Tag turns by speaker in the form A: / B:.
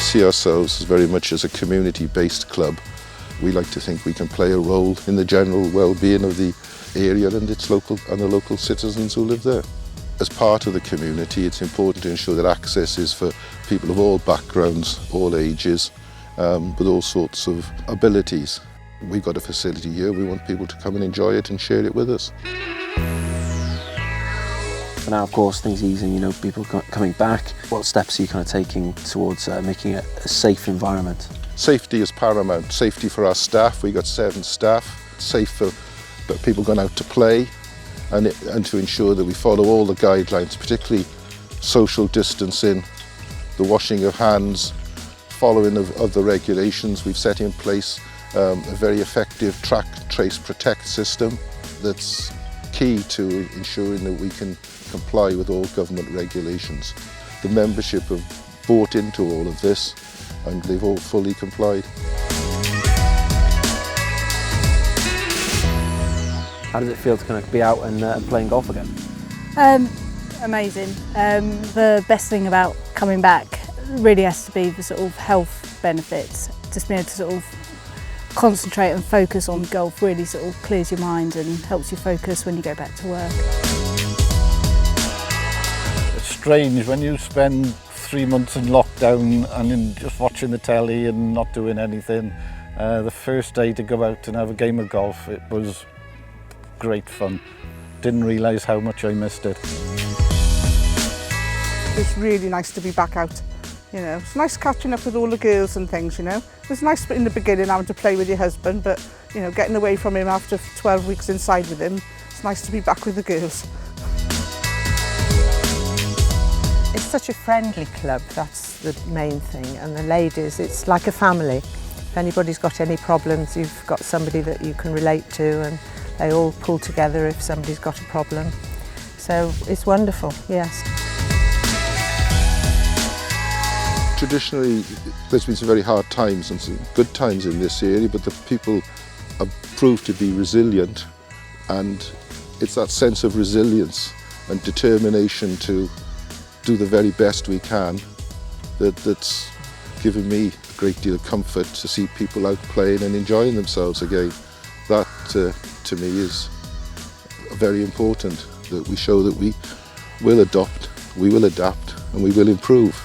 A: see ourselves very much as a community-based club. We like to think we can play a role in the general well-being of the area and its local and the local citizens who live there. As part of the community, it's important to ensure that access is for people of all backgrounds, all ages, with all sorts of abilities. We've got a facility here, we want people to come and enjoy it and share it with us.
B: But now, of course, things easing, people coming back. What steps are you kind of taking towards making it a safe environment?
A: Safety is paramount. Safety for our staff. We've got 7 staff. Safe for people going out to play and to ensure that we follow all the guidelines, particularly social distancing, the washing of hands, following of the regulations. We've set in place a very effective track, trace, protect system that's key to ensuring that we can comply with all government regulations. The membership have bought into all of this and they've all fully complied.
B: How does it feel to kind of be out and playing golf again?
C: Amazing. The best thing about coming back really has to be the sort of health benefits. Just being able to sort of concentrate and focus on golf really sort of clears your mind and helps you focus when you go back to work.
D: It's strange when you spend 3 months in lockdown and just watching the telly and not doing anything. The first day to go out and have a game of golf, it was great fun. Didn't realise how much I missed it.
E: It's really nice to be back out. It's nice catching up with all the girls and things, It was nice in the beginning having to play with your husband, but, getting away from him after 12 weeks inside with him, it's nice to be back with the girls.
F: It's such a friendly club, that's the main thing, and the ladies, it's like a family. If anybody's got any problems, you've got somebody that you can relate to, and they all pull together if somebody's got a problem. So it's wonderful, yes.
A: Traditionally, there's been some very hard times and some good times in this area, but the people have proved to be resilient, and it's that sense of resilience and determination to do the very best we can that's given me a great deal of comfort to see people out playing and enjoying themselves again. That, to me, is very important, that we show that we will adopt, we will adapt, and we will improve.